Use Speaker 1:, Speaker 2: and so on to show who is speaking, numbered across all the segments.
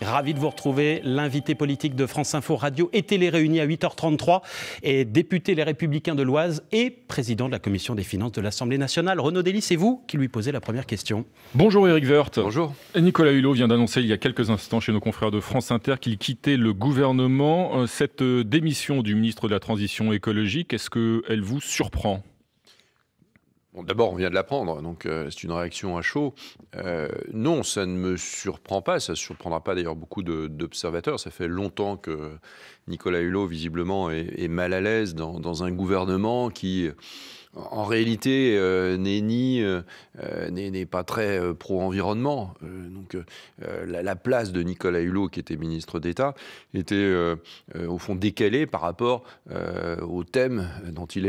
Speaker 1: Ravi de vous retrouver. L'invité politique de France Info Radio et télé réunis à 8h33 est député Les Républicains de l'Oise et président de la Commission des Finances de l'Assemblée nationale. Renaud Delis, c'est vous qui lui posez la première question.
Speaker 2: Bonjour Éric Woerth.
Speaker 3: Bonjour.
Speaker 2: Nicolas Hulot vient d'annoncer il y a quelques instants chez nos confrères de France Inter qu'il quittait le gouvernement. Cette démission du ministre de la Transition écologique, est-ce qu'elle vous surprend ?
Speaker 3: Bon, d'abord, on vient de l'apprendre, donc c'est une réaction à chaud. Non, ça ne me surprend pas, ça ne surprendra pas d'ailleurs beaucoup d'observateurs. Ça fait longtemps que Nicolas Hulot, visiblement, est mal à l'aise dans un gouvernement qui, en réalité, n'est pas très pro-environnement. Donc, la place de Nicolas Hulot, qui était ministre d'État, était au fond décalée par rapport au thème dont il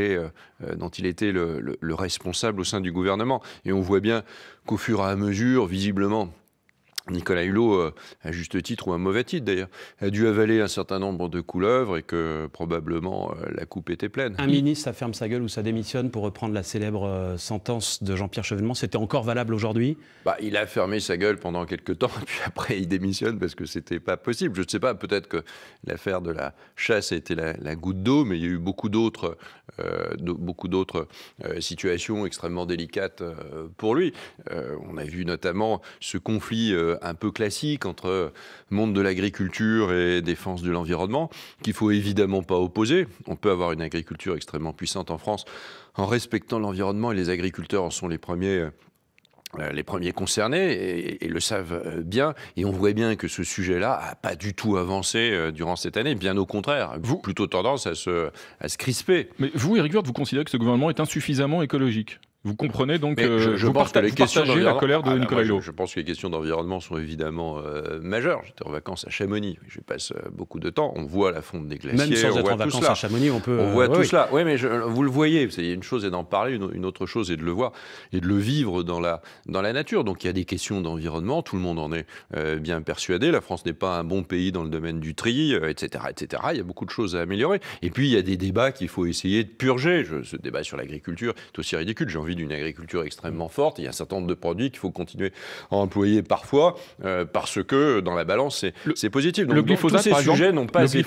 Speaker 3: était le responsable au sein du gouvernement. Et on voit bien qu'au fur et à mesure, visiblement, Nicolas Hulot, à juste titre ou à mauvais titre d'ailleurs, a dû avaler un certain nombre de couleuvres et que probablement la coupe était pleine.
Speaker 1: Un ministre, ça ferme sa gueule ou ça démissionne, pour reprendre la célèbre sentence de Jean-Pierre Chevènement. C'était encore valable aujourd'hui ?
Speaker 3: Il a fermé sa gueule pendant quelques temps et puis après il démissionne parce que c'était pas possible. Je ne sais pas, peut-être que l'affaire de la chasse a été la goutte d'eau, mais il y a eu beaucoup d'autres situations extrêmement délicates pour lui. On a vu notamment ce conflit un peu classique entre monde de l'agriculture et défense de l'environnement, qu'il faut évidemment pas opposer. On peut avoir une agriculture extrêmement puissante en France en respectant l'environnement, et les agriculteurs en sont les premiers concernés et le savent bien. Et on voit bien que ce sujet-là n'a pas du tout avancé durant cette année, bien au contraire, plutôt tendance à se crisper.
Speaker 2: Mais vous, Éric Woerth, vous considérez que ce gouvernement est insuffisamment écologique ? Vous comprenez donc
Speaker 3: je pense que les questions
Speaker 2: la colère de Nicolas Hulot.
Speaker 3: Je pense que les questions d'environnement sont évidemment majeures. J'étais en vacances à Chamonix, je passe beaucoup de temps. On voit la fonte des glaciers.
Speaker 1: Même sans être en vacances à Chamonix, on
Speaker 3: voit tout cela. Oui, mais vous le voyez. Une chose est d'en parler, une autre chose est de le voir et de le vivre dans la nature. Donc il y a des questions d'environnement. Tout le monde en est bien persuadé. La France n'est pas un bon pays dans le domaine du tri, etc., etc. Il y a beaucoup de choses à améliorer. Et puis il y a des débats qu'il faut essayer de purger. Ce débat sur l'agriculture est aussi ridicule. J'ai envie d'une agriculture extrêmement forte. Il y a un certain nombre de produits qu'il faut continuer à employer parfois parce que dans la balance, c'est positif. Donc,
Speaker 2: le glyphosate,
Speaker 3: tous ces
Speaker 2: par
Speaker 3: sujets
Speaker 2: exemple,
Speaker 3: n'ont pas été...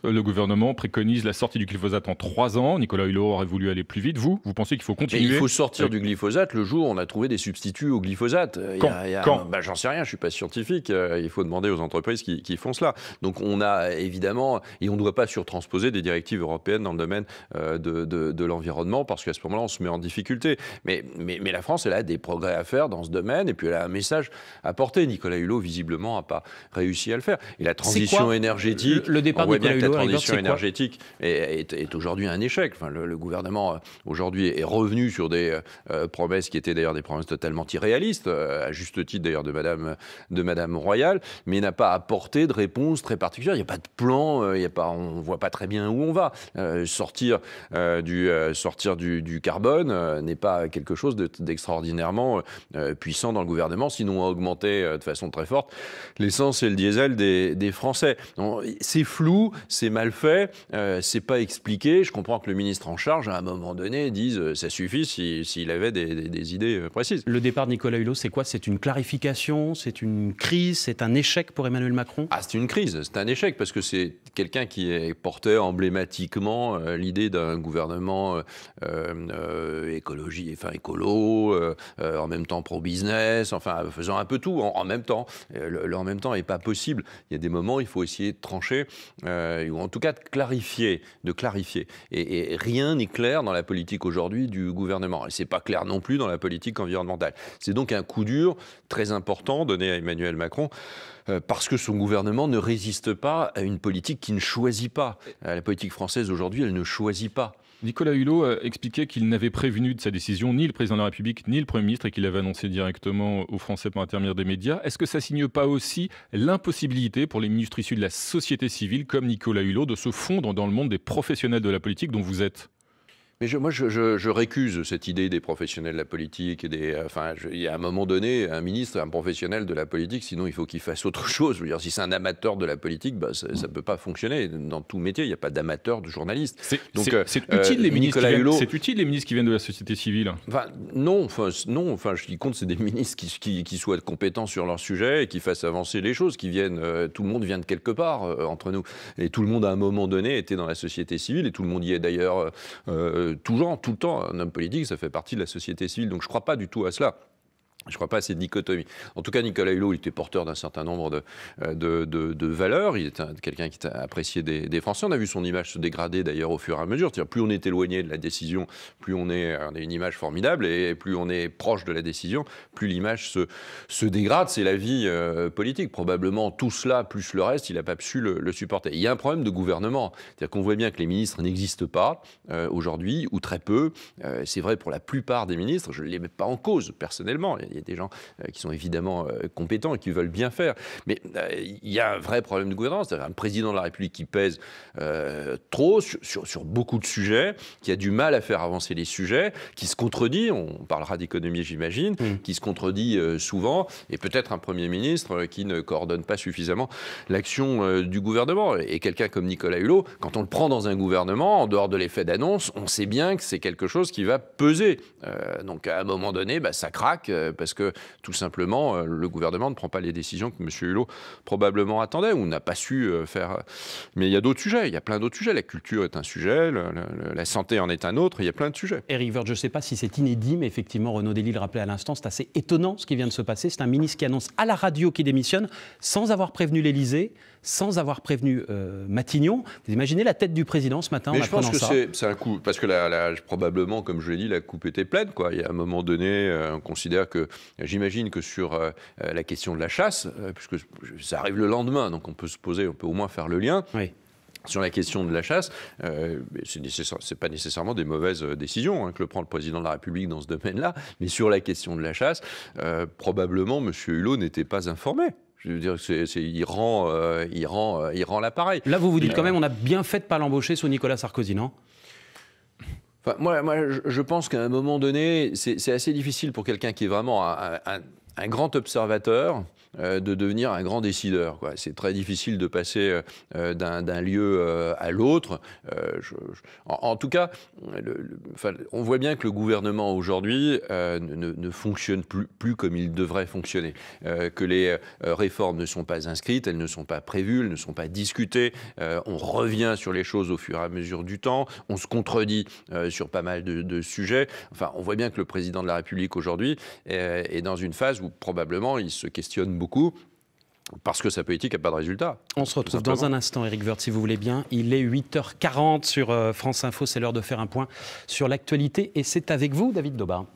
Speaker 2: Le gouvernement préconise la sortie du glyphosate en 3 ans. Nicolas Hulot aurait voulu aller plus vite. Vous pensez qu'il faut continuer ?
Speaker 3: Il faut sortir du glyphosate le jour où on a trouvé des substituts au glyphosate.
Speaker 2: Quand
Speaker 3: J'en sais rien, je ne suis pas scientifique. Il faut demander aux entreprises qui font cela. Donc on a évidemment... Et on ne doit pas surtransposer des directives européennes dans le domaine de l'environnement parce qu'à ce moment-là, on se met en difficulté. Mais la France, elle a des progrès à faire dans ce domaine et puis elle a un message à porter. Nicolas Hulot, visiblement, n'a pas réussi à le faire. Et la transition énergétique,
Speaker 1: le départ de Nicolas Hulot,
Speaker 3: la transition énergétique est aujourd'hui un échec. Enfin, le gouvernement, aujourd'hui, est revenu sur des promesses qui étaient d'ailleurs des promesses totalement irréalistes, à juste titre d'ailleurs de Madame Royal, mais n'a pas apporté de réponse très particulière. Il n'y a pas de plan, on ne voit pas très bien où on va. Sortir du carbone n'est pas quelque chose d'extraordinairement puissant dans le gouvernement, sinon on a augmenté de façon très forte l'essence et le diesel des Français. C'est flou, c'est mal fait, c'est pas expliqué. Je comprends que le ministre en charge, à un moment donné, dise ça suffit s'il avait des idées précises.
Speaker 1: Le départ de Nicolas Hulot, c'est quoi ? C'est une clarification, c'est une crise, c'est un échec pour Emmanuel Macron ?
Speaker 3: C'est une crise, c'est un échec parce que c'est quelqu'un qui portait emblématiquement l'idée d'un gouvernement écolo, en même temps pro-business, enfin faisant un peu tout en même temps. Le en même temps n'est pas possible. Il y a des moments où il faut essayer de trancher, ou en tout cas de clarifier. Et rien n'est clair dans la politique aujourd'hui du gouvernement. Et c'est pas clair non plus dans la politique environnementale. C'est donc un coup dur très important donné à Emmanuel Macron, parce que son gouvernement ne résiste pas à une politique qui ne choisit pas. La politique française aujourd'hui, elle ne choisit pas.
Speaker 2: Nicolas Hulot a expliqué qu'il n'avait prévenu de sa décision ni le président de la République ni le Premier ministre et qu'il l'avait annoncé directement aux Français par l'intermédiaire des médias. Est-ce que ça signe pas aussi l'impossibilité pour les ministres issus de la société civile comme Nicolas Hulot de se fondre dans le monde des professionnels de la politique dont vous êtes ?
Speaker 3: Mais je récuse cette idée des professionnels de la politique. Il y a à un moment donné, un ministre est un professionnel de la politique, sinon il faut qu'il fasse autre chose. Je veux dire, si c'est un amateur de la politique, ça ne peut pas fonctionner. Dans tout métier, il n'y a pas d'amateur de journaliste.
Speaker 2: C'est utile, les ministres qui viennent de la société civile.
Speaker 3: Non. Ce qui compte, c'est des ministres qui soient compétents sur leur sujet et qui fassent avancer les choses, qui viennent. Tout le monde vient de quelque part entre nous. Et tout le monde, à un moment donné, était dans la société civile, et tout le monde y est d'ailleurs tout le temps. Un homme politique, ça fait partie de la société civile. Donc je ne crois pas du tout à cela. Je ne crois pas à cette dichotomie. En tout cas, Nicolas Hulot, il était porteur d'un certain nombre de valeurs. Il était quelqu'un qui était apprécié des Français. On a vu son image se dégrader d'ailleurs au fur et à mesure. C'est-à-dire, plus on est éloigné de la décision, plus on a une image formidable, et plus on est proche de la décision, plus l'image se dégrade. C'est la vie politique. Probablement tout cela, plus le reste, il n'a pas su le supporter. Il y a un problème de gouvernement. C'est-à-dire qu'on voit bien que les ministres n'existent pas aujourd'hui, ou très peu. C'est vrai pour la plupart des ministres. Je ne les mets pas en cause personnellement. Il y a des gens qui sont évidemment compétents et qui veulent bien faire. Mais il y a un vrai problème de gouvernance. C'est-à-dire un président de la République qui pèse trop sur beaucoup de sujets, qui a du mal à faire avancer les sujets, qui se contredit. On parlera d'économie, j'imagine, qui se contredit souvent. Et peut-être un Premier ministre qui ne coordonne pas suffisamment l'action du gouvernement. Et quelqu'un comme Nicolas Hulot, quand on le prend dans un gouvernement, en dehors de l'effet d'annonce, on sait bien que c'est quelque chose qui va peser. Donc à un moment donné, ça craque. Parce que, tout simplement, le gouvernement ne prend pas les décisions que M. Hulot probablement attendait ou n'a pas su faire. Mais il y a d'autres sujets, il y a plein d'autres sujets. La culture est un sujet, la santé en est un autre, il y a plein de sujets.
Speaker 1: Éric Woerth, je ne sais pas si c'est inédit, mais effectivement, Renaud Dely le rappelait à l'instant, c'est assez étonnant ce qui vient de se passer. C'est un ministre qui annonce à la radio qu'il démissionne sans avoir prévenu l'Élysée, sans avoir prévenu Matignon. Vous imaginez la tête du président ce matin en apprenant ça ?
Speaker 3: Mais je pense que c'est un coup, parce que probablement, comme je l'ai dit, la coupe était pleine, quoi. Il y a un moment donné, on considère que, j'imagine que sur la question de la chasse, puisque ça arrive le lendemain, donc on peut au moins faire le lien.
Speaker 1: Oui.
Speaker 3: Sur la question de la chasse, c'est pas nécessairement des mauvaises décisions que le prend le président de la République dans ce domaine-là, mais sur la question de la chasse, probablement M. Hulot n'était pas informé. Je veux dire, il rend l'appareil.
Speaker 1: Là, vous dites quand même, on a bien fait de ne pas l'embaucher sous Nicolas Sarkozy, non ?
Speaker 3: Enfin, moi, je pense qu'à un moment donné, c'est assez difficile pour quelqu'un qui est vraiment un grand observateur de devenir un grand décideur, quoi. C'est très difficile de passer d'un lieu à l'autre. En tout cas, on voit bien que le gouvernement aujourd'hui ne fonctionne plus comme il devrait fonctionner, que les réformes ne sont pas inscrites, elles ne sont pas prévues, elles ne sont pas discutées. On revient sur les choses au fur et à mesure du temps, on se contredit sur pas mal de sujets. Enfin, on voit bien que le président de la République aujourd'hui est dans une phase où probablement il se questionne beaucoup parce que sa politique n'a pas de résultat.
Speaker 1: On se retrouve dans un instant, Éric Woerth, si vous voulez bien. Il est 8h40 sur France Info. C'est l'heure de faire un point sur l'actualité. Et c'est avec vous, David Daubin.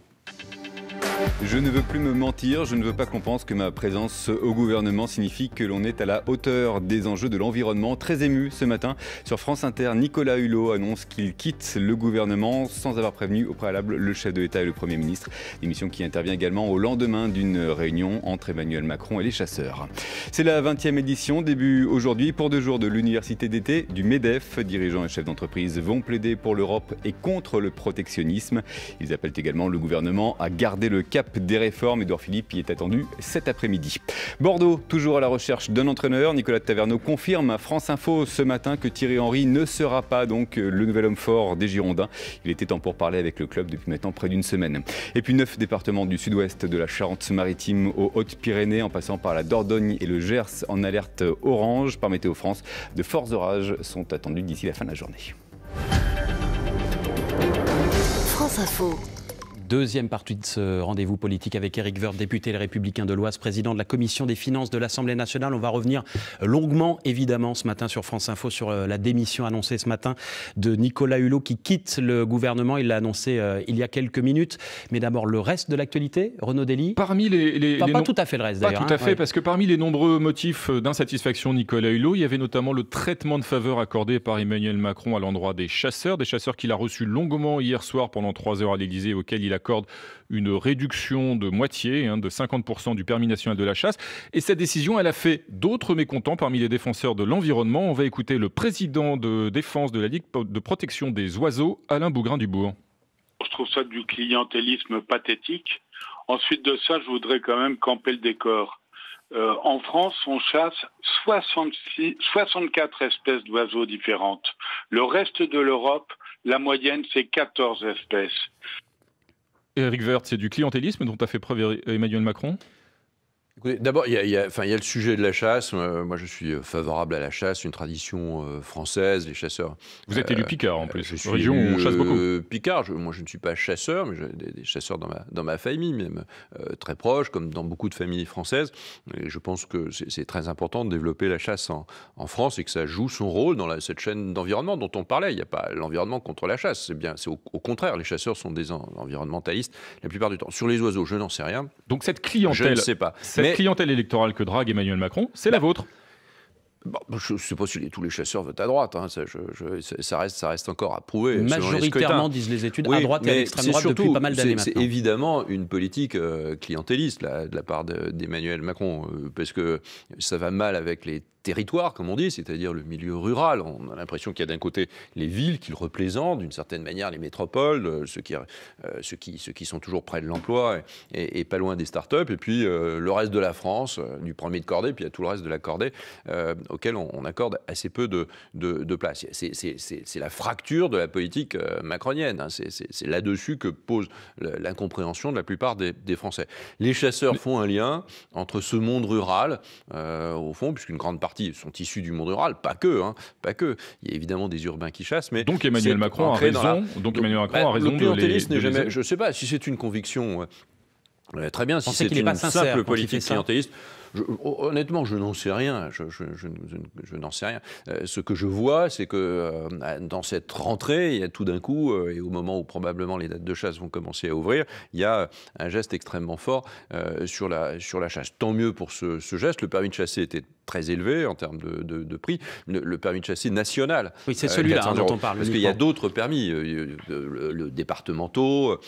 Speaker 4: Je ne veux plus me mentir, je ne veux pas qu'on pense que ma présence au gouvernement signifie que l'on est à la hauteur des enjeux de l'environnement. Très ému ce matin sur France Inter, Nicolas Hulot annonce qu'il quitte le gouvernement sans avoir prévenu au préalable le chef de l'État et le Premier ministre. Émission qui intervient également au lendemain d'une réunion entre Emmanuel Macron et les chasseurs. C'est la 20e édition, début aujourd'hui pour 2 jours de l'université d'été du MEDEF. Dirigeants et chefs d'entreprise vont plaider pour l'Europe et contre le protectionnisme. Ils appellent également le gouvernement à garder le cap des réformes. Édouard Philippe y est attendu cet après-midi. Bordeaux, toujours à la recherche d'un entraîneur. Nicolas Taverneau confirme à France Info ce matin que Thierry Henry ne sera pas donc le nouvel homme fort des Girondins. Il était temps pour parler avec le club depuis maintenant près d'une semaine. Et puis 9 départements du sud-ouest de la Charente-Maritime aux Hautes-Pyrénées, en passant par la Dordogne et le Gers en alerte orange par Météo France. De forts orages sont attendus d'ici la fin de la journée.
Speaker 5: France Info.
Speaker 1: Deuxième partie de ce rendez-vous politique avec Éric Woerth, député Les Républicains de l'Oise, président de la Commission des finances de l'Assemblée nationale. On va revenir longuement, évidemment, ce matin sur France Info, sur la démission annoncée ce matin de Nicolas Hulot qui quitte le gouvernement. Il l'a annoncé il y a quelques minutes. Mais d'abord, le reste de l'actualité, Renaud Dely.
Speaker 2: Parmi
Speaker 1: pas tout à fait le reste, d'ailleurs.
Speaker 2: Pas tout à fait, parce que parmi les nombreux motifs d'insatisfaction de Nicolas Hulot, il y avait notamment le traitement de faveur accordé par Emmanuel Macron à l'endroit des chasseurs qu'il a reçus longuement hier soir pendant 3 heures à l'Élysée, auquel il il accorde une réduction de moitié, de 50% du permis national de la chasse. Et cette décision, elle a fait d'autres mécontents parmi les défenseurs de l'environnement. On va écouter le président de défense de la Ligue de protection des oiseaux, Alain Bougrain-Dubourg.
Speaker 6: Je trouve ça du clientélisme pathétique. Ensuite de ça, je voudrais quand même camper le décor. En France, on chasse 64 espèces d'oiseaux différentes. Le reste de l'Europe, la moyenne, c'est 14 espèces.
Speaker 2: Éric Woerth, c'est du clientélisme dont a fait preuve Emmanuel Macron ?
Speaker 3: D'abord, il y a le sujet de la chasse. Moi, je suis favorable à la chasse, une tradition française, les chasseurs.
Speaker 2: Vous êtes élu Picard, en plus.
Speaker 3: Je suis
Speaker 2: région où on chasse beaucoup.
Speaker 3: Picard. Moi, je ne suis pas chasseur, mais j'ai des chasseurs dans ma famille, même très proches, comme dans beaucoup de familles françaises. Et je pense que c'est très important de développer la chasse en France et que ça joue son rôle dans cette chaîne d'environnement dont on parlait. Il n'y a pas l'environnement contre la chasse. C'est au contraire. Les chasseurs sont des environnementalistes la plupart du temps. Sur les oiseaux, je n'en sais rien.
Speaker 2: Donc cette clientèle,
Speaker 3: je ne sais pas.
Speaker 2: Cette clientèle électorale que drague Emmanuel Macron, c'est la vôtre.
Speaker 3: Bon, je ne sais pas si tous les chasseurs votent à droite. Ça reste encore à prouver.
Speaker 1: Majoritairement, disent les études, à droite et à l'extrême droite depuis pas mal d'années maintenant.
Speaker 3: C'est évidemment une politique clientéliste de la part d'Emmanuel Macron, parce que ça va mal avec les territoire, comme on dit, c'est-à-dire le milieu rural. On a l'impression qu'il y a d'un côté les villes qu'il représente, d'une certaine manière les métropoles, ceux qui sont toujours près de l'emploi et pas loin des start-up, et puis le reste de la France, du premier de cordée, puis il y a tout le reste de la cordée, auquel on accorde assez peu de place. C'est la fracture de la politique macronienne. C'est là-dessus que pose l'incompréhension de la plupart des Français. Les chasseurs font un lien entre ce monde rural, au fond, puisqu'une grande partie sont issus du monde rural, pas que. Il y a évidemment des urbains qui chassent, mais
Speaker 2: donc Emmanuel Macron a raison.
Speaker 3: Le clientélisme n'est jamais. Je ne sais pas si c'est une conviction. Très bien, si c'est une simple politique clientéliste. Honnêtement, je n'en sais rien. Je n'en sais rien. Ce que je vois, c'est que dans cette rentrée, il y a tout d'un coup, et au moment où probablement les dates de chasse vont commencer à ouvrir, il y a un geste extrêmement fort sur la chasse. Tant mieux pour ce geste. Le permis de chasser était très élevé en termes de prix. Le permis de chasser national.
Speaker 1: Oui, c'est celui-là dont on parle.
Speaker 3: Parce qu'il y a d'autres permis, le départementaux.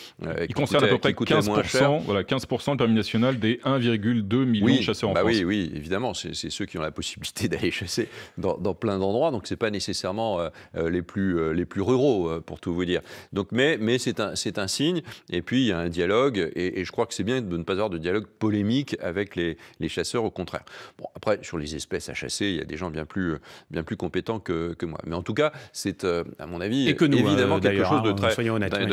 Speaker 2: Il concerne à peu près 15%, voilà, 15% le permis national des 1,2 millions de chasseurs en France.
Speaker 3: Oui, évidemment. C'est ceux qui ont la possibilité d'aller chasser dans plein d'endroits. Donc, ce n'est pas nécessairement les plus ruraux, pour tout vous dire. Donc, mais c'est un signe. Et puis, il y a un dialogue. Et je crois que c'est bien de ne pas avoir de dialogue polémique avec les chasseurs, au contraire. Bon, après, sur les espèces à chasser, il y a des gens bien plus compétents que moi. Mais en tout cas, c'est, à mon avis, évidemment quelque chose de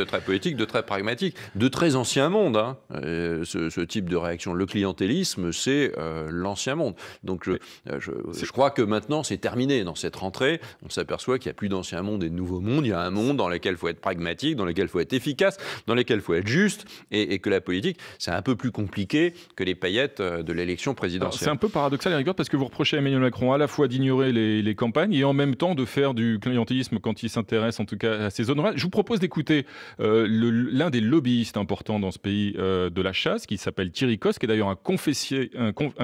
Speaker 3: très politique, de très pragmatique, de très ancien monde. Ce type de réaction. Le clientélisme, c'est l'ancien monde. Donc, je crois que maintenant, c'est terminé. Dans cette rentrée, on s'aperçoit qu'il n'y a plus d'ancien monde et de nouveau monde. Il y a un monde dans lequel il faut être pragmatique, dans lequel il faut être efficace, dans lequel il faut être juste, et que la politique, c'est un peu plus compliqué que les paillettes de l'élection présidentielle.
Speaker 2: C'est un peu paradoxal, Éric Woerth, parce que vous reprochez à Emmanuel Macron à la fois d'ignorer les campagnes et en même temps de faire du clientélisme quand il s'intéresse en tout cas à ces zones rurales. Je vous propose d'écouter l'un des lobbyistes importants dans ce pays de la chasse, qui s'appelle Thierry Coste, qui est d'ailleurs un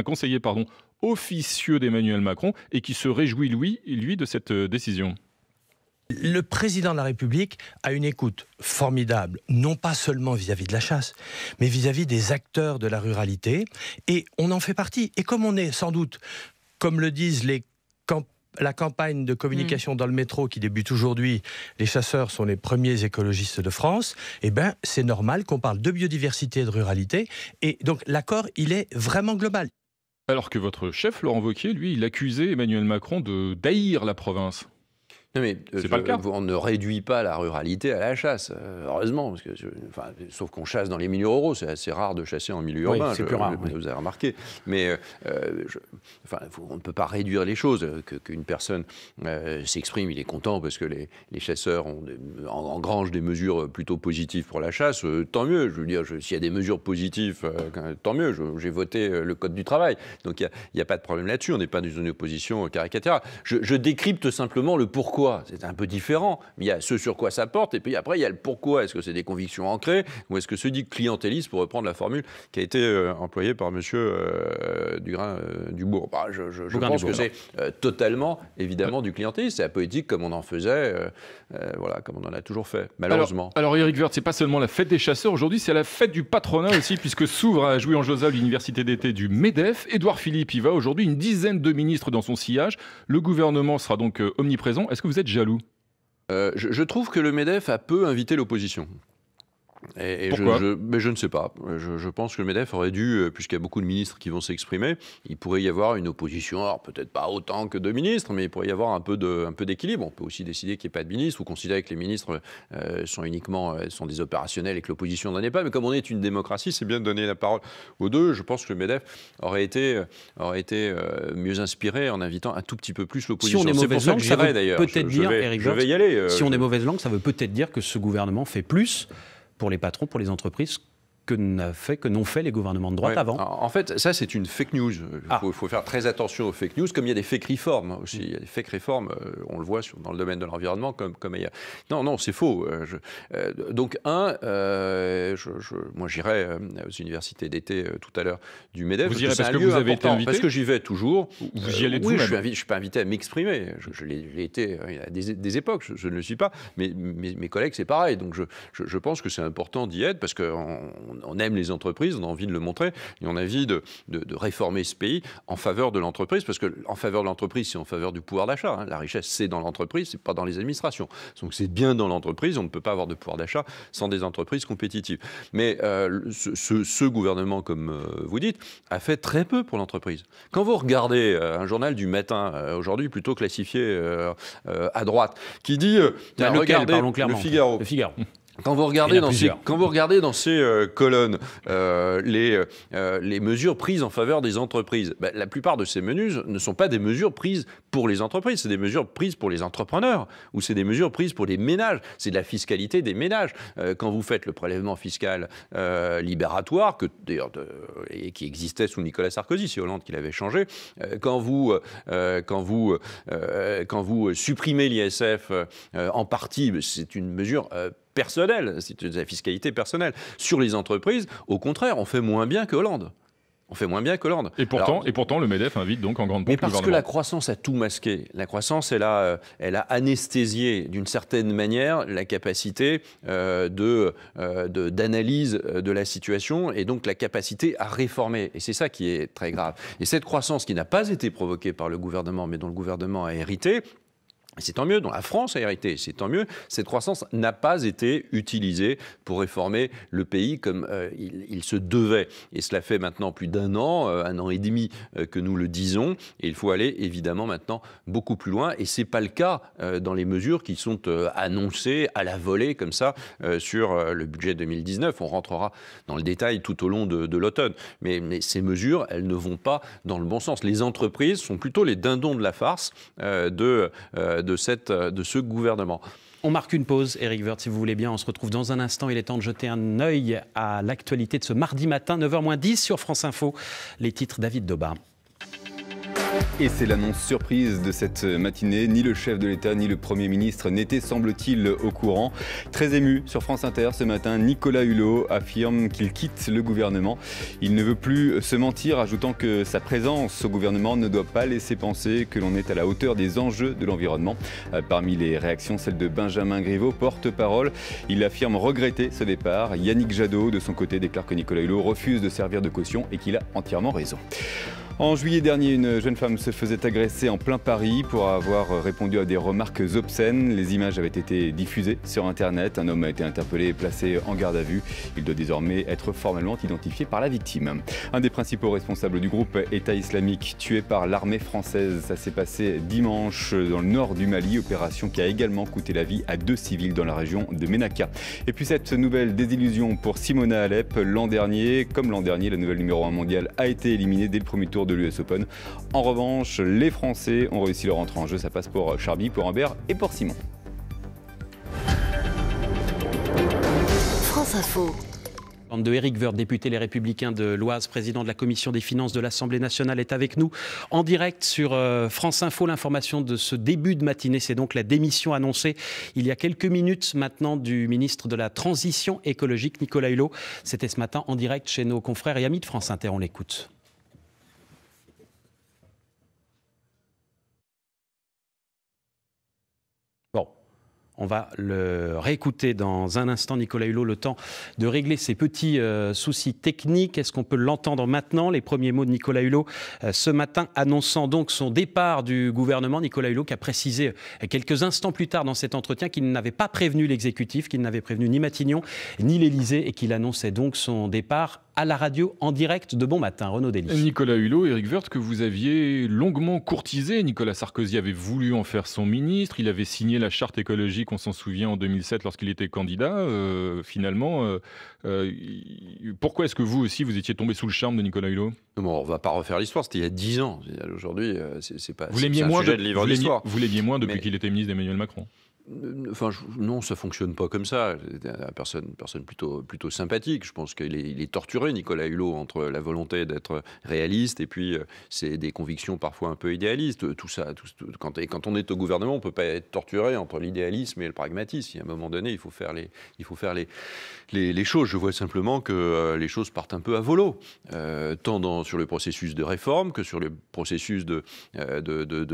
Speaker 2: conseiller officieux d'Emmanuel Macron et qui se réjouit, lui, de cette décision.
Speaker 7: Le président de la République a une écoute formidable, non pas seulement vis-à-vis de la chasse, mais vis-à-vis des acteurs de la ruralité. Et on en fait partie. Et comme on est sans doute, comme le disent la campagne de communication dans le métro qui débute aujourd'hui, les chasseurs sont les premiers écologistes de France, eh ben, c'est normal qu'on parle de biodiversité et de ruralité. Et donc l'accord, il est vraiment global.
Speaker 2: Alors que votre chef, Laurent Wauquiez, lui, il accusait Emmanuel Macron de d'haïr la province.
Speaker 3: Non mais
Speaker 2: c'est pas le cas.
Speaker 3: On ne réduit pas la ruralité à la chasse, heureusement, parce que, sauf qu'on chasse dans les milieux ruraux, c'est assez rare de chasser en milieu urbain,
Speaker 1: c'est plus rare,
Speaker 3: vous avez remarqué. Mais on ne peut pas réduire les choses. Qu'une personne s'exprime, il est content parce que les chasseurs engrangent des mesures plutôt positives pour la chasse, tant mieux. Je veux dire, s'il y a des mesures positives, tant mieux. J'ai voté le Code du travail, donc il n'y a pas de problème là-dessus. On n'est pas dans une opposition caricaturale. Je décrypte simplement le pourquoi. quoi, c'est un peu différent. Mais il y a ce sur quoi ça porte, et puis après, il y a le pourquoi. Est-ce que c'est des convictions ancrées, ou est-ce que se dit clientélisme, pour reprendre la formule qui a été employée par monsieur Dubourg. Je pense que c'est totalement, évidemment, du clientélisme. C'est la politique comme on en faisait, comme on en a toujours fait, malheureusement.
Speaker 2: Alors Éric Woerth, c'est pas seulement la fête des chasseurs aujourd'hui, c'est la fête du patronat aussi, puisque s'ouvre à Jouy-en-Josas l'université d'été du MEDEF. Édouard Philippe y va aujourd'hui, une dizaine de ministres dans son sillage. Le gouvernement sera donc omniprésent. Est-ce que vous êtes jaloux ?
Speaker 3: Je trouve que le MEDEF a peu invité l'opposition.
Speaker 2: Pourquoi ?
Speaker 3: Je ne sais pas. Je pense que le MEDEF aurait dû, puisqu'il y a beaucoup de ministres qui vont s'exprimer, il pourrait y avoir une opposition, alors peut-être pas autant que de ministres, mais il pourrait y avoir un peu d'équilibre. On peut aussi décider qu'il n'y ait pas de ministres, ou considérer que les ministres sont des opérationnels et que l'opposition n'en est pas. Mais comme on est une démocratie, c'est bien de donner la parole aux deux. Je pense que le MEDEF aurait été mieux inspiré en invitant un tout petit peu plus l'opposition.
Speaker 1: Si on est mauvaise langue, ça veut peut-être dire, Éric Woerth,
Speaker 3: je vais y aller.
Speaker 1: Si on est mauvaise langue, ça veut peut-être dire que ce gouvernement fait plus pour les patrons, pour les entreprises, que n'ont fait les gouvernements de droite avant.
Speaker 3: En fait, ça, c'est une fake news. Il faut faire très attention aux fake news, comme il y a des fake réformes aussi. Il y a des fake réformes, on le voit dans le domaine de l'environnement, comme ailleurs. Non, c'est faux. Moi, j'irai aux universités d'été tout à l'heure du MEDEF.
Speaker 2: Vous irez parce que vous avez été invité ?
Speaker 3: Parce que j'y vais toujours.
Speaker 2: Vous y allez
Speaker 3: oui, je ne suis pas invité à m'exprimer. Je l'ai été à des époques, je ne le suis pas. Mais mes collègues, c'est pareil. Donc, je pense que c'est important d'y être, parce qu'on aime les entreprises, on a envie de le montrer, et on a envie de réformer ce pays en faveur de l'entreprise, parce qu'en faveur de l'entreprise, c'est en faveur du pouvoir d'achat. Hein. La richesse, c'est dans l'entreprise, c'est pas dans les administrations. Donc c'est bien dans l'entreprise, on ne peut pas avoir de pouvoir d'achat sans des entreprises compétitives. Mais ce gouvernement, comme vous dites, a fait très peu pour l'entreprise. Quand vous regardez un journal du matin, aujourd'hui plutôt classifié à droite, qui dit...
Speaker 1: Parlons clairement.
Speaker 3: Le Figaro. Quand vous regardez dans ces colonnes les mesures prises en faveur des entreprises, la plupart de ces mesures ne sont pas des mesures prises pour les entreprises, c'est des mesures prises pour les entrepreneurs, ou c'est des mesures prises pour les ménages. C'est de la fiscalité des ménages. Quand vous faites le prélèvement fiscal libératoire, et qui existait sous Nicolas Sarkozy, c'est Hollande qui l'avait changé, quand vous supprimez l'ISF en partie, c'est une mesure personnelle, c'est de la fiscalité personnelle. Sur les entreprises, au contraire, on fait moins bien que Hollande. Et
Speaker 2: pourtant, le MEDEF invite donc en grande pompe le gouvernement.
Speaker 3: Parce que la croissance a tout masqué. La croissance, elle a anesthésié d'une certaine manière la capacité d'analyse de la situation, et donc la capacité à réformer. Et c'est ça qui est très grave. Et cette croissance qui n'a pas été provoquée par le gouvernement, mais dont le gouvernement a hérité, c'est tant mieux, dont la France a hérité, c'est tant mieux. Cette croissance n'a pas été utilisée pour réformer le pays comme il se devait. Et cela fait maintenant plus d'un an et demi que nous le disons. Et il faut aller évidemment maintenant beaucoup plus loin. Et ce n'est pas le cas dans les mesures qui sont annoncées à la volée comme ça sur le budget 2019. On rentrera dans le détail tout au long de l'automne. Mais ces mesures, elles ne vont pas dans le bon sens. Les entreprises sont plutôt les dindons de la farce de ce gouvernement.
Speaker 1: On marque une pause, Éric Woerth, si vous voulez bien. On se retrouve dans un instant. Il est temps de jeter un œil à l'actualité de ce mardi matin, 9h-10 sur France Info. Les titres, David Daubin.
Speaker 4: Et c'est l'annonce surprise de cette matinée. Ni le chef de l'État, ni le Premier ministre n'étaient, semble-t-il, au courant. Très ému sur France Inter ce matin, Nicolas Hulot affirme qu'il quitte le gouvernement. Il ne veut plus se mentir, ajoutant que sa présence au gouvernement ne doit pas laisser penser que l'on est à la hauteur des enjeux de l'environnement. Parmi les réactions, celle de Benjamin Griveaux, porte-parole. Il affirme regretter ce départ. Yannick Jadot, de son côté, déclare que Nicolas Hulot refuse de servir de caution et qu'il a entièrement raison. En juillet dernier, une jeune femme se faisait agresser en plein Paris pour avoir répondu à des remarques obscènes. Les images avaient été diffusées sur Internet. Un homme a été interpellé et placé en garde à vue. Il doit désormais être formellement identifié par la victime. Un des principaux responsables du groupe État islamique tué par l'armée française. Ça s'est passé dimanche dans le nord du Mali. Opération qui a également coûté la vie à 2 civils dans la région de Ménaka. Et puis cette nouvelle désillusion pour Simona Alep. Comme l'an dernier, la nouvelle numéro 1 mondiale a été éliminée dès le premier tour de l'US Open. En revanche, les Français ont réussi leur entrée en jeu. Ça passe pour Charby, pour Humbert et pour Simon.
Speaker 5: France Info.
Speaker 1: De Éric Woerth, député Les Républicains de l'Oise, président de la Commission des finances de l'Assemblée nationale, est avec nous en direct sur France Info. L'information de ce début de matinée, c'est donc la démission annoncée il y a quelques minutes maintenant du ministre de la Transition écologique, Nicolas Hulot. C'était ce matin en direct chez nos confrères et amis de France Inter. On l'écoute. Bon. On va le réécouter dans un instant, Nicolas Hulot, le temps de régler ces petits soucis techniques. Est-ce qu'on peut l'entendre maintenant? Les premiers mots de Nicolas Hulot ce matin, annonçant donc son départ du gouvernement. Nicolas Hulot qui a précisé quelques instants plus tard dans cet entretien qu'il n'avait pas prévenu l'exécutif, qu'il n'avait prévenu ni Matignon ni l'Élysée et qu'il annonçait donc son départ à la radio en direct de Bon Matin. Renaud Dély.
Speaker 2: Nicolas Hulot, Éric Woerth, que vous aviez longuement courtisé. Nicolas Sarkozy avait voulu en faire son ministre. Il avait signé la charte écologique, on s'en souvient, en 2007 lorsqu'il était candidat. Finalement, pourquoi est-ce que vous aussi, vous étiez tombé sous le charme de Nicolas Hulot?
Speaker 3: Bon, on ne va pas refaire l'histoire, c'était il y a 10 ans. Aujourd'hui, c'est pas
Speaker 2: vous l'aimiez
Speaker 3: un
Speaker 2: moins
Speaker 3: sujet de livre d'histoire.
Speaker 2: Vous l'aimiez moins depuis qu'il était ministre d'Emmanuel Macron?
Speaker 3: Enfin, non, ça fonctionne pas comme ça. Personne plutôt sympathique. Je pense qu'il est torturé, Nicolas Hulot, entre la volonté d'être réaliste et puis c'est des convictions parfois un peu idéalistes. Tout ça, quand on est au gouvernement, on peut pas être torturé entre l'idéalisme et le pragmatisme. À un moment donné, il faut faire les choses. Je vois simplement que les choses partent un peu à volo, tant sur le processus de réforme que sur le processus de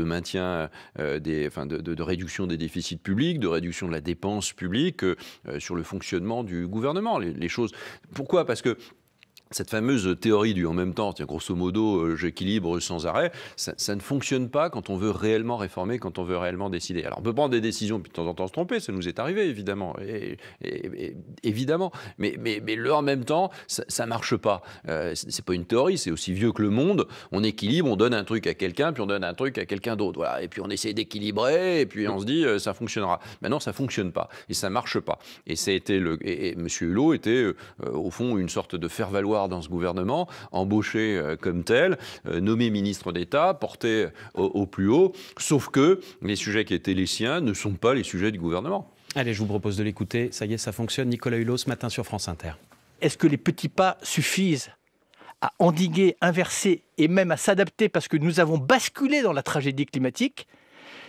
Speaker 3: maintien de réduction des déficits publics, de réduction de la dépense publique, sur le fonctionnement du gouvernement. Les choses. Pourquoi? Parce que cette fameuse théorie du en même temps, grosso modo, j'équilibre sans arrêt, ça ne fonctionne pas quand on veut réellement réformer, quand on veut réellement décider. Alors on peut prendre des décisions, puis de temps en temps se tromper, ça nous est arrivé évidemment, évidemment. Mais le en même temps, ça marche pas. C'est pas une théorie, c'est aussi vieux que le monde. On équilibre, on donne un truc à quelqu'un, puis on donne un truc à quelqu'un d'autre. Voilà. Et puis on essaie d'équilibrer, et puis on se dit ça fonctionnera. Maintenant, ça fonctionne pas, et ça marche pas. Et ça a été et M. Hulot était au fond une sorte de faire-valoir dans ce gouvernement, embauché comme tel, nommé ministre d'État, porté au plus haut, sauf que les sujets qui étaient les siens ne sont pas les sujets du gouvernement.
Speaker 1: Allez, je vous propose de l'écouter. Ça y est, ça fonctionne. Nicolas Hulot, ce matin sur France Inter.
Speaker 8: Est-ce que les petits pas suffisent à endiguer, inverser et même à s'adapter parce que nous avons basculé dans la tragédie climatique?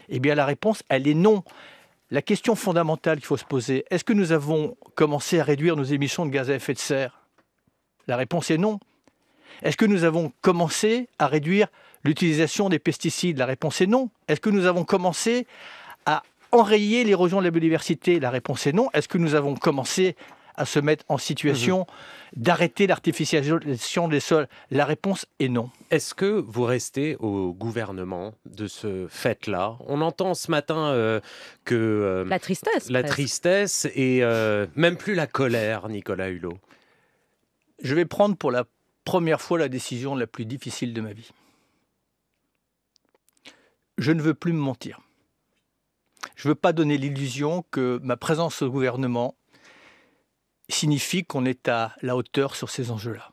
Speaker 8: Eh bien, la réponse, elle est non. La question fondamentale qu'il faut se poser, est-ce que nous avons commencé à réduire nos émissions de gaz à effet de serre? La réponse est non. Est-ce que nous avons commencé à réduire l'utilisation des pesticides? La réponse est non. Est-ce que nous avons commencé à enrayer l'érosion de la biodiversité? La réponse est non. Est-ce que nous avons commencé à se mettre en situation d'arrêter l'artificialisation des sols? La réponse est non.
Speaker 9: Est-ce que vous restez au gouvernement de ce fait-là? On entend ce matin que...
Speaker 10: la tristesse.
Speaker 9: La tristesse et même plus la colère, Nicolas Hulot.
Speaker 8: Je vais prendre pour la première fois la décision la plus difficile de ma vie. Je ne veux plus me mentir. Je ne veux pas donner l'illusion que ma présence au gouvernement signifie qu'on est à la hauteur sur ces enjeux-là.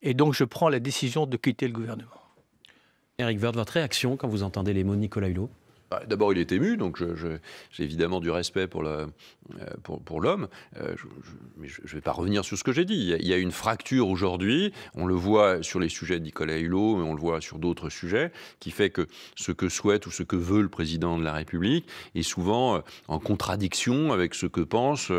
Speaker 8: Et donc je prends la décision de quitter le gouvernement.
Speaker 1: Éric Woerth, votre réaction quand vous entendez les mots de Nicolas Hulot?
Speaker 3: D'abord, il est ému, donc j'ai évidemment du respect pour l'homme. Mais je ne vais pas revenir sur ce que j'ai dit. Il y a une fracture aujourd'hui, on le voit sur les sujets de Nicolas Hulot, mais on le voit sur d'autres sujets, qui fait que ce que souhaite ou ce que veut le président de la République est souvent en contradiction avec ce que pensent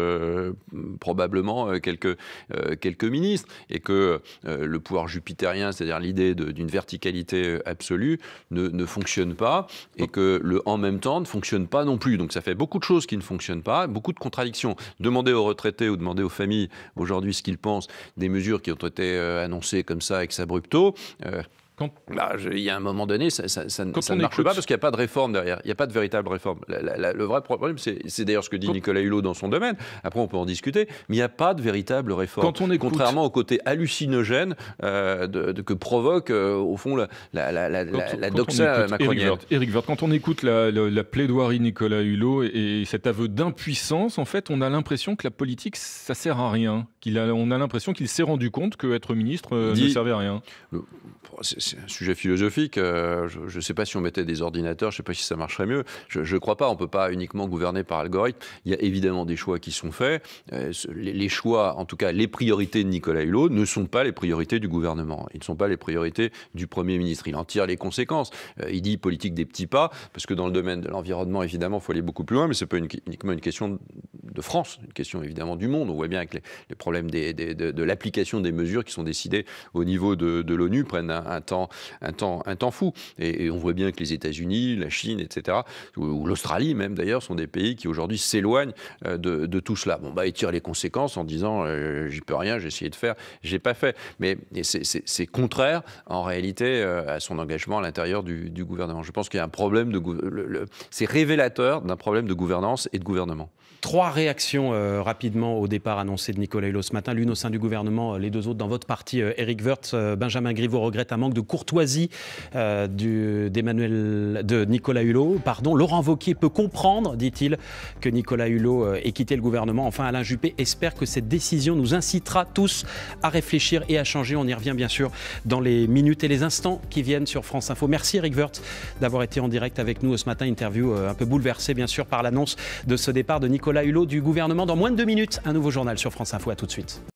Speaker 3: probablement quelques ministres. Et que le pouvoir jupitérien, c'est-à-dire l'idée d'une verticalité absolue, ne fonctionne pas, et que le en même temps ne fonctionne pas non plus. Donc ça fait beaucoup de choses qui ne fonctionnent pas, beaucoup de contradictions. Demandez aux retraités ou demandez aux familles aujourd'hui ce qu'ils pensent des mesures qui ont été annoncées comme ça ex abrupto. Il y a un moment donné, ça ne marche pas parce qu'il n'y a pas de réforme derrière. Il n'y a pas de véritable réforme. Le vrai problème, c'est d'ailleurs ce que dit Nicolas Hulot dans son domaine. Après, on peut en discuter. Mais il n'y a pas de véritable réforme. Contrairement au côté hallucinogène que provoque, au fond, la doxa macronienne.
Speaker 2: Éric Woerth, quand on écoute la plaidoirie de Nicolas Hulot et cet aveu d'impuissance, en fait, on a l'impression que la politique, ça ne sert à rien. On a l'impression qu'il s'est rendu compte qu'être ministre ne servait à rien.
Speaker 3: c'est un sujet philosophique. Je ne sais pas si on mettait des ordinateurs, je ne sais pas si ça marcherait mieux. Je ne crois pas, on ne peut pas uniquement gouverner par algorithme. Il y a évidemment des choix qui sont faits. Les choix, en tout cas les priorités de Nicolas Hulot, ne sont pas les priorités du gouvernement. Ils ne sont pas les priorités du Premier ministre. Il en tire les conséquences. Il dit politique des petits pas, parce que dans le domaine de l'environnement, évidemment, il faut aller beaucoup plus loin, mais ce n'est pas uniquement une question de France, une question évidemment du monde. On voit bien que les problèmes de l'application des mesures qui sont décidées au niveau de l'ONU prennent un temps fou. Et on voit bien que les États-Unis, la Chine, etc., ou l'Australie même d'ailleurs, sont des pays qui aujourd'hui s'éloignent de tout cela. Bon, ils tirent les conséquences en disant j'y peux rien, j'ai essayé de faire, j'ai pas fait. Mais c'est contraire en réalité à son engagement à l'intérieur du gouvernement. Je pense qu'il y a un problème c'est révélateur d'un problème de gouvernance et de gouvernement.
Speaker 1: 3 réactions rapidement au départ annoncé de Nicolas Hulot ce matin. L'une au sein du gouvernement, les 2 autres dans votre parti. Éric Woerth, Benjamin Griveaux regrette un manque de courtoisie de Nicolas Hulot. Laurent Wauquiez peut comprendre, dit-il, que Nicolas Hulot ait quitté le gouvernement. Enfin, Alain Juppé espère que cette décision nous incitera tous à réfléchir et à changer. On y revient bien sûr dans les minutes et les instants qui viennent sur France Info. Merci Éric Woerth d'avoir été en direct avec nous ce matin. Interview un peu bouleversée bien sûr par l'annonce de ce départ de Nicolas Hulot du gouvernement. Dans moins de 2 minutes, un nouveau journal sur France Info. À tout de suite.